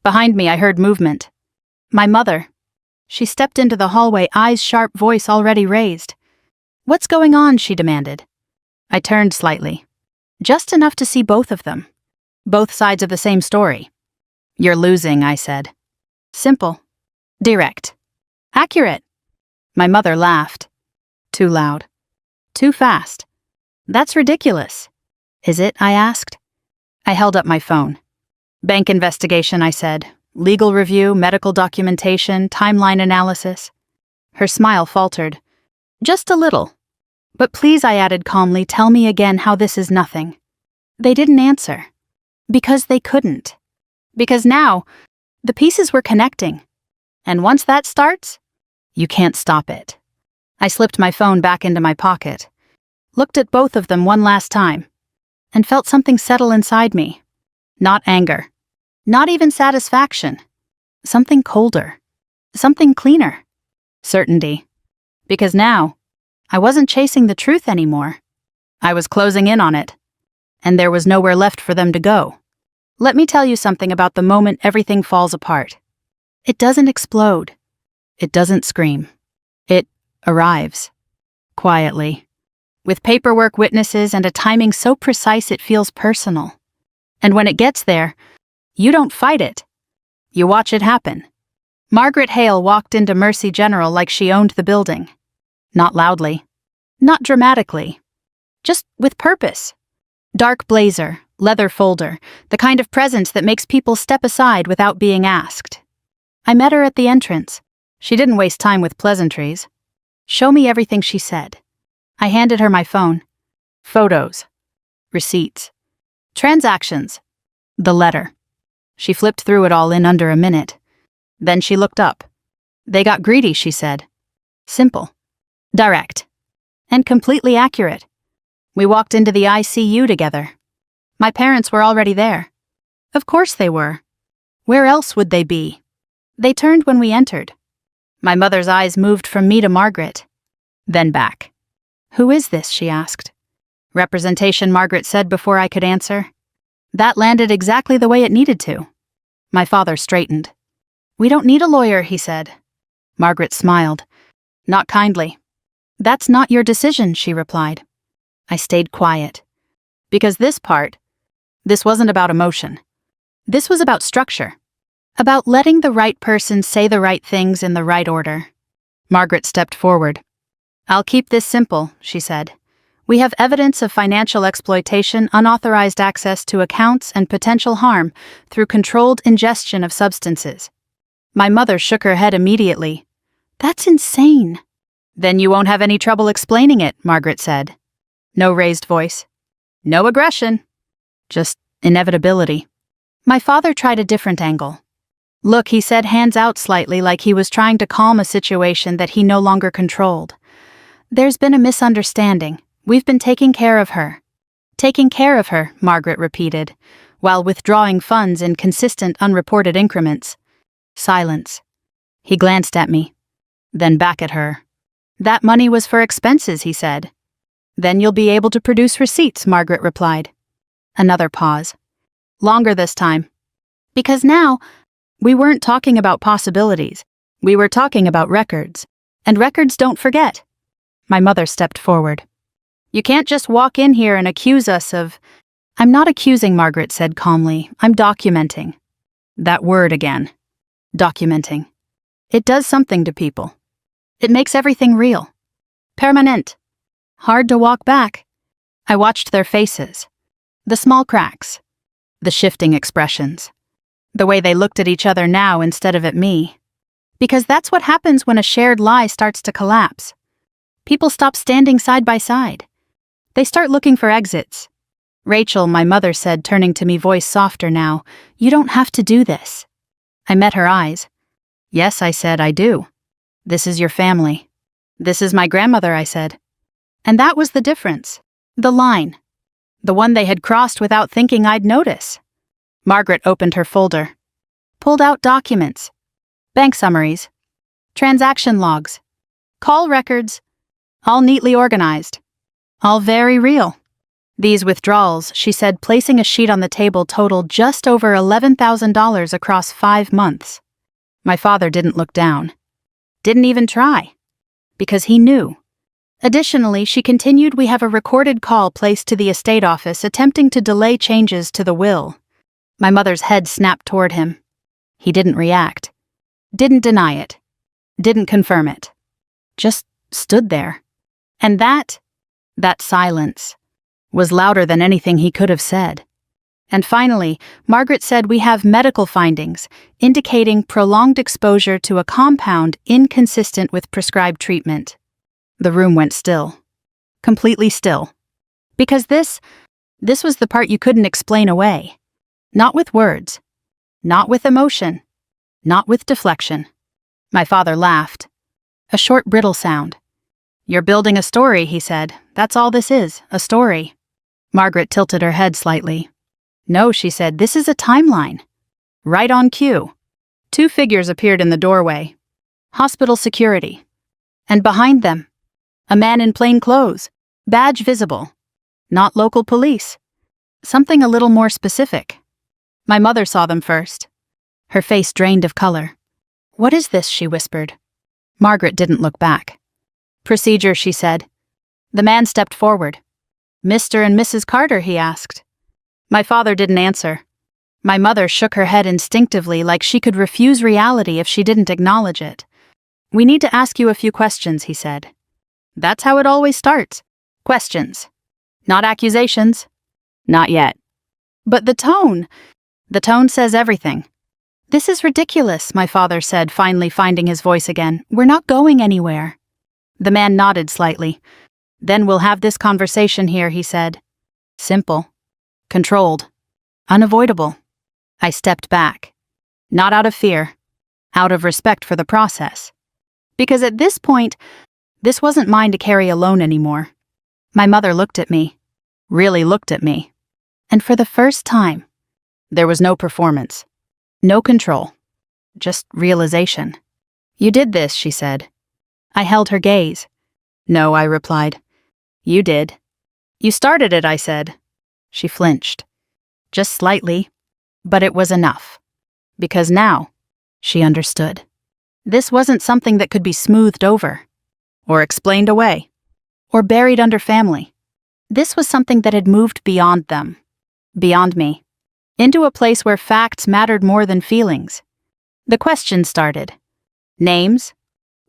Behind me I heard movement. My mother. She stepped into the hallway, eyes sharp, voice already raised. "What's going on?" she demanded. I turned slightly. Just enough to see both of them. Both sides of the same story. "You're losing," I said. Simple. Direct. Accurate. My mother laughed. Too loud. Too fast. "That's ridiculous." "Is it?" I asked. I held up my phone. "Bank investigation," I said. "Legal review, medical documentation, timeline analysis." Her smile faltered. "Just a little. But please," I added calmly, "tell me again how this is nothing." They didn't answer. Because they couldn't. Because now, the pieces were connecting. And once that starts, you can't stop it. I slipped my phone back into my pocket, looked at both of them one last time, and felt something settle inside me. Not anger. Not even satisfaction. Something colder. Something cleaner. Certainty. Because now, I wasn't chasing the truth anymore. I was closing in on it. And there was nowhere left for them to go. Let me tell you something about the moment everything falls apart. It doesn't explode. It doesn't scream. It arrives. Quietly. With paperwork, witnesses, and a timing so precise it feels personal. And when it gets there, you don't fight it. You watch it happen. Margaret Hale walked into Mercy General like she owned the building. Not loudly. Not dramatically. Just with purpose. Dark blazer, leather folder, the kind of presence that makes people step aside without being asked. I met her at the entrance. She didn't waste time with pleasantries. "Show me everything," she said. I handed her my phone. Photos. Receipts. Transactions. The letter. She flipped through it all in under a minute. Then she looked up. "They got greedy," she said. Simple. Direct. And completely accurate. We walked into the ICU together. My parents were already there. Of course they were. Where else would they be? They turned when we entered. My mother's eyes moved from me to Margaret. Then back. "Who is this?" she asked. "Representation," Margaret said before I could answer. That landed exactly the way it needed to. My father straightened. "We don't need a lawyer," he said. Margaret smiled. Not kindly. "That's not your decision," she replied. I stayed quiet. Because this wasn't about emotion. This was about structure. About letting the right person say the right things in the right order. Margaret stepped forward. "I'll keep this simple," she said. "We have evidence of financial exploitation, unauthorized access to accounts, and potential harm through controlled ingestion of substances." My mother shook her head immediately. "That's insane." "Then you won't have any trouble explaining it," Margaret said. No raised voice. No aggression. Just inevitability. My father tried a different angle. Look, he said, hands out slightly, like he was trying to calm a situation that he no longer controlled. There's been a misunderstanding. We've been taking care of her. Taking care of her, Margaret repeated, while withdrawing funds in consistent, unreported increments. Silence. He glanced at me, then back at her. That money was for expenses, he said. Then you'll be able to produce receipts, Margaret replied. Another pause. Longer this time. Because now, we weren't talking about possibilities. We were talking about records. And records don't forget. My mother stepped forward. You can't just walk in here and accuse us of... I'm not accusing, Margaret said calmly. I'm documenting. That word again. Documenting. It does something to people. It makes everything real. Permanent. Hard to walk back. I watched their faces. The small cracks. The shifting expressions. The way they looked at each other now instead of at me. Because that's what happens when a shared lie starts to collapse. People stop standing side by side. They start looking for exits. Rachel, my mother said, turning to me, voice softer now, you don't have to do this. I met her eyes. Yes, I said, I do. This is your family. This is my grandmother, I said. And that was the difference. The line. The one they had crossed without thinking I'd notice. Margaret opened her folder. Pulled out documents. Bank summaries. Transaction logs. Call records. All neatly organized. All very real. These withdrawals, she said, placing a sheet on the table, totaled just over $11,000 across 5 months. My father didn't look down. Didn't even try. Because he knew. Additionally, she continued, we have a recorded call placed to the estate office attempting to delay changes to the will. My mother's head snapped toward him. He didn't react. Didn't deny it. Didn't confirm it. Just stood there. And that silence, was louder than anything he could have said. And finally, Margaret said, we have medical findings indicating prolonged exposure to a compound inconsistent with prescribed treatment. The room went still. Completely still. Because this was the part you couldn't explain away. Not with words. Not with emotion. Not with deflection. My father laughed. A short, brittle sound. You're building a story, he said. That's all this is, a story. Margaret tilted her head slightly. No, she said, this is a timeline. Right on cue. 2 figures appeared in the doorway. Hospital security. And behind them, a man in plain clothes, badge visible. Not local police. Something a little more specific. My mother saw them first. Her face drained of color. What is this, she whispered. Margaret didn't look back. Procedure, she said. The man stepped forward. Mr. and Mrs. Carter, he asked. My father didn't answer. My mother shook her head instinctively, like she could refuse reality if she didn't acknowledge it. We need to ask you a few questions, he said. That's how it always starts. Questions. Not accusations. Not yet. But the tone says everything. This is ridiculous, my father said, finally finding his voice again. We're not going anywhere. The man nodded slightly. Then we'll have this conversation here, he said. Simple. Controlled. Unavoidable. I stepped back. Not out of fear. Out of respect for the process. Because at this point, this wasn't mine to carry alone anymore. My mother looked at me. Really looked at me. And for the first time, there was no performance. No control. Just realization. You did this, she said. I held her gaze. No, I replied. You did. You started it, I said. She flinched. Just slightly. But it was enough. Because now, she understood. This wasn't something that could be smoothed over. Or explained away. Or buried under family. This was something that had moved beyond them. Beyond me. Into a place where facts mattered more than feelings. The questions started. Names.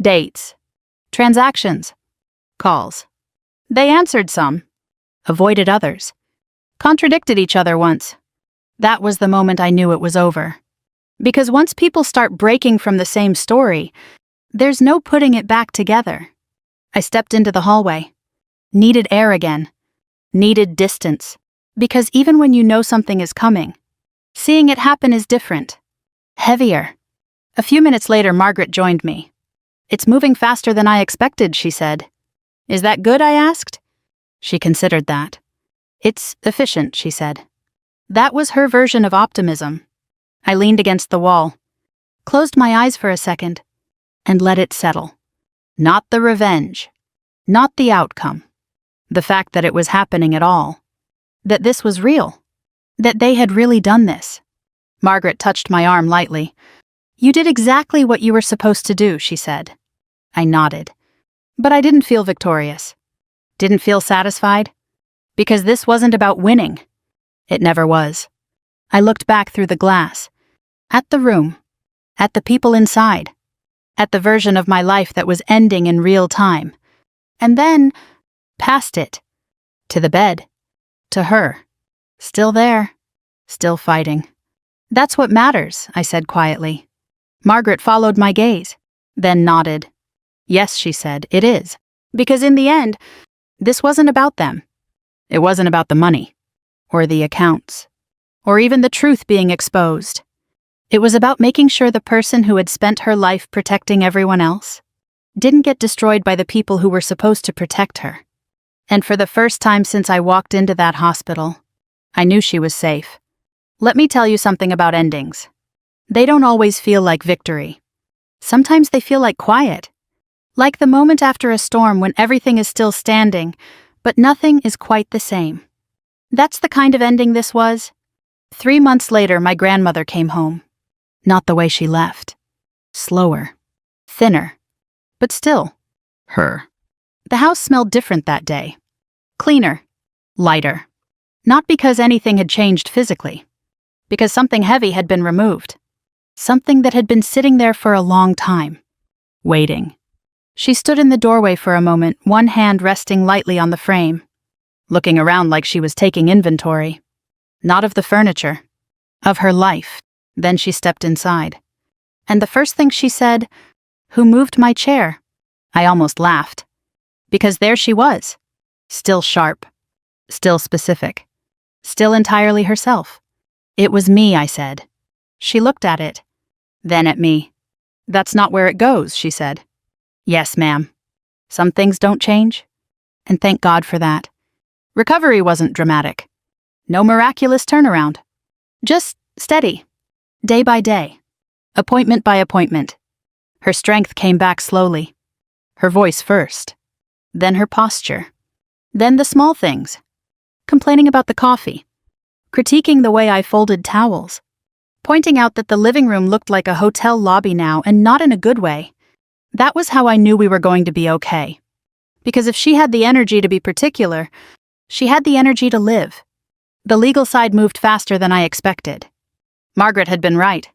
Dates. Transactions. Calls. They answered some. Avoided others. Contradicted each other once. That was the moment I knew it was over. Because once people start breaking from the same story, there's no putting it back together. I stepped into the hallway. Needed air again. Needed distance. Because even when you know something is coming, seeing it happen is different. Heavier. A few minutes later, Margaret joined me. "It's moving faster than I expected," she said. "Is that good?" I asked. She considered that. "It's efficient," she said. That was her version of optimism. I leaned against the wall, closed my eyes for a second, and let it settle. Not the revenge. Not the outcome. The fact that it was happening at all. That this was real. That they had really done this. Margaret touched my arm lightly. "You did exactly what you were supposed to do," she said. I nodded. But I didn't feel victorious. Didn't feel satisfied. Because this wasn't about winning. It never was. I looked back through the glass. At the room. At the people inside. At the version of my life that was ending in real time. And then, past it. To the bed. To her. Still there. Still fighting. "That's what matters," I said quietly. Margaret followed my gaze, then nodded. "Yes," she said, "it is. Because in the end, this wasn't about them. It wasn't about the money, or the accounts, or even the truth being exposed. It was about making sure the person who had spent her life protecting everyone else didn't get destroyed by the people who were supposed to protect her. And for the first time since I walked into that hospital, I knew she was safe. Let me tell you something about endings. They don't always feel like victory. Sometimes they feel like quiet. Like the moment after a storm when everything is still standing, but nothing is quite the same. That's the kind of ending this was. 3 months later, my grandmother came home. Not the way she left. Slower. Thinner. But still, her. The house smelled different that day. Cleaner. Lighter. Not because anything had changed physically. Because something heavy had been removed. Something that had been sitting there for a long time. Waiting. She stood in the doorway for a moment, one hand resting lightly on the frame. Looking around like she was taking inventory. Not of the furniture. Of her life. Then she stepped inside. And the first thing she said, "Who moved my chair?" I almost laughed. Because there she was. Still sharp. Still specific. Still entirely herself. "It was me," I said. She looked at it. Then at me. "That's not where it goes," she said. "Yes, ma'am. Some things don't change. And thank God for that. Recovery wasn't dramatic. No miraculous turnaround. Just steady. Day by day. Appointment by appointment. Her strength came back slowly. Her voice first. Then her posture. Then the small things. Complaining about the coffee. Critiquing the way I folded towels. Pointing out that the living room looked like a hotel lobby now and not in a good way. That was how I knew we were going to be okay. Because if she had the energy to be particular, she had the energy to live. The legal side moved faster than I expected. Margaret had been right.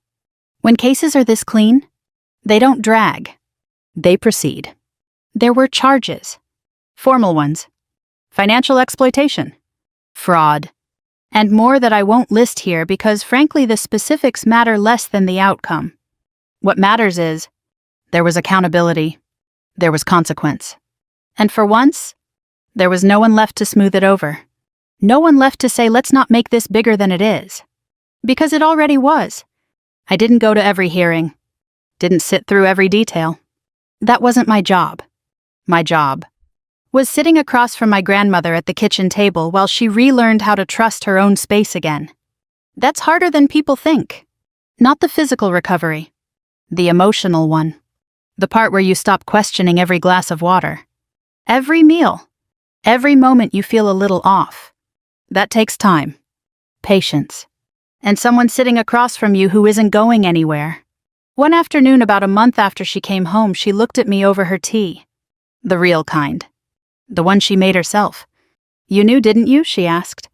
When cases are this clean, they don't drag. They proceed. There were charges. Formal ones. Financial exploitation. Fraud. And more that I won't list here because frankly the specifics matter less than the outcome. What matters is, there was accountability. There was consequence. And for once, there was no one left to smooth it over. No one left to say, "Let's not make this bigger than it is." Because it already was. I didn't go to every hearing. Didn't sit through every detail. That wasn't my job. My job was sitting across from my grandmother at the kitchen table while she relearned how to trust her own space again. That's harder than people think. Not the physical recovery. The emotional one. The part where you stop questioning every glass of water. Every meal. Every moment you feel a little off. That takes time. Patience. And someone sitting across from you who isn't going anywhere. One afternoon about a month after she came home, she looked at me over her tea. The real kind. The one she made herself. "You knew, didn't you?" she asked.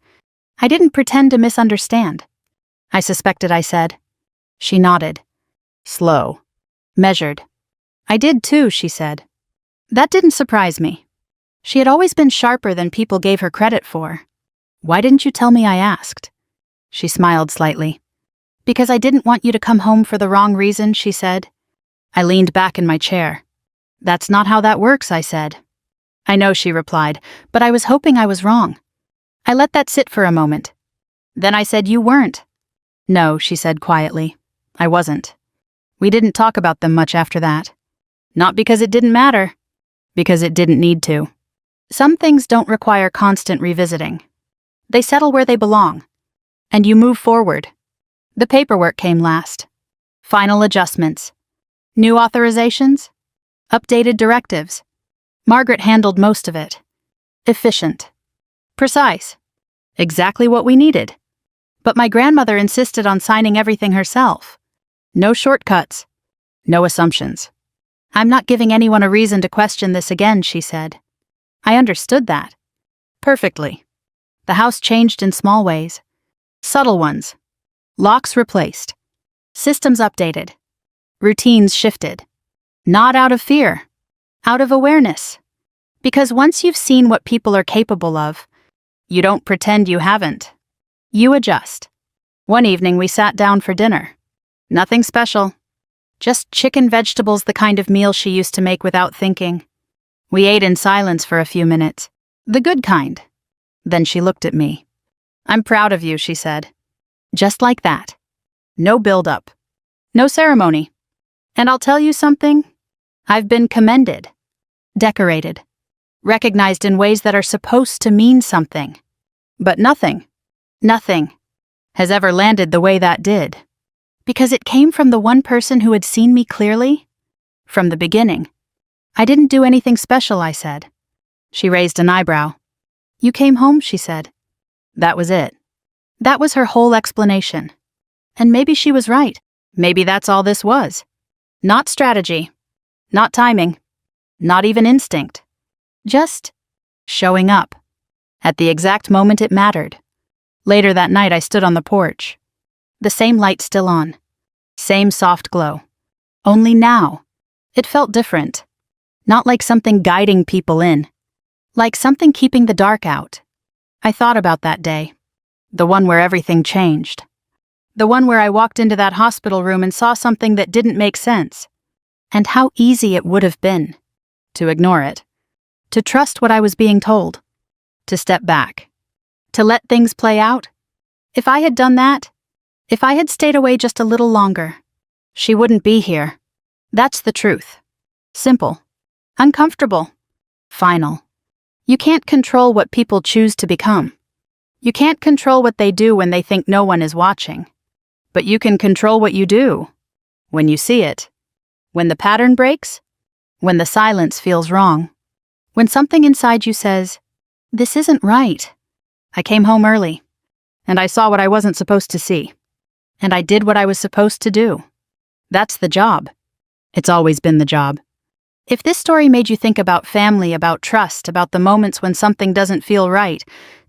I didn't pretend to misunderstand. "I suspected," I said. She nodded. Slow. Measured. "I did too," she said. That didn't surprise me. She had always been sharper than people gave her credit for. "Why didn't you tell me?" I asked. She smiled slightly. "Because I didn't want you to come home for the wrong reason," she said. I leaned back in my chair. "That's not how that works," I said. "I know," she replied, "but I was hoping I was wrong." I let that sit for a moment. Then I said, "You weren't." "No," she said quietly. "I wasn't." We didn't talk about them much after that. Not because it didn't matter, because it didn't need to. Some things don't require constant revisiting. They settle where they belong, and you move forward. The paperwork came last. Final adjustments. New authorizations. Updated directives. Margaret handled most of it. Efficient. Precise. Exactly what we needed. But my grandmother insisted on signing everything herself. No shortcuts. No assumptions. I'm not giving anyone a reason to question this again, she said. I understood that. Perfectly. The house changed in small ways. Subtle ones. Locks replaced. Systems updated. Routines shifted. Not out of fear. Out of awareness. Because once you've seen what people are capable of, you don't pretend you haven't. You adjust. One evening we sat down for dinner. Nothing special. Just chicken vegetables, the kind of meal she used to make without thinking. We ate in silence for a few minutes. The good kind. Then she looked at me. I'm proud of you, she said. Just like that. No build-up. No ceremony. And I'll tell you something. I've been commended. Decorated. Recognized in ways that are supposed to mean something. But nothing has ever landed the way that did. Because it came from the one person who had seen me clearly. From the beginning. I didn't do anything special, I said. She raised an eyebrow. You came home, she said. That was it. That was her whole explanation. And maybe she was right. Maybe that's all this was. Not strategy. Not timing. Not even instinct. Just showing up. At the exact moment it mattered. Later that night I stood on the porch. The same light still on. Same soft glow. Only now, it felt different. Not like something guiding people in. Like something keeping the dark out. I thought about that day. The one where everything changed. The one where I walked into that hospital room and saw something that didn't make sense. And how easy it would have been to ignore it. To trust what I was being told. To step back. To let things play out. If I had done that, if I had stayed away just a little longer, she wouldn't be here. That's the truth. Simple. Uncomfortable. Final. You can't control what people choose to become. You can't control what they do when they think no one is watching. But you can control what you do. When you see it. When the pattern breaks. When the silence feels wrong. When something inside you says, this isn't right. I came home early. And I saw what I wasn't supposed to see. And I did what I was supposed to do. That's the job. It's always been the job. If this story made you think about family, about trust, about the moments when something doesn't feel right,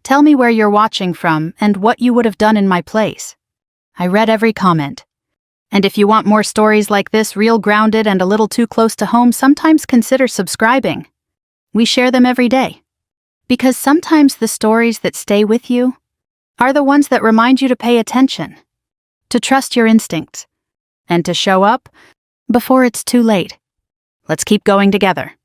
tell me where you're watching from and what you would have done in my place. I read every comment. And if you want more stories like this, real, grounded, and a little too close to home, sometimes consider subscribing. We share them every day. Because sometimes the stories that stay with you are the ones that remind you to pay attention, to trust your instincts, and to show up before it's too late. Let's keep going together.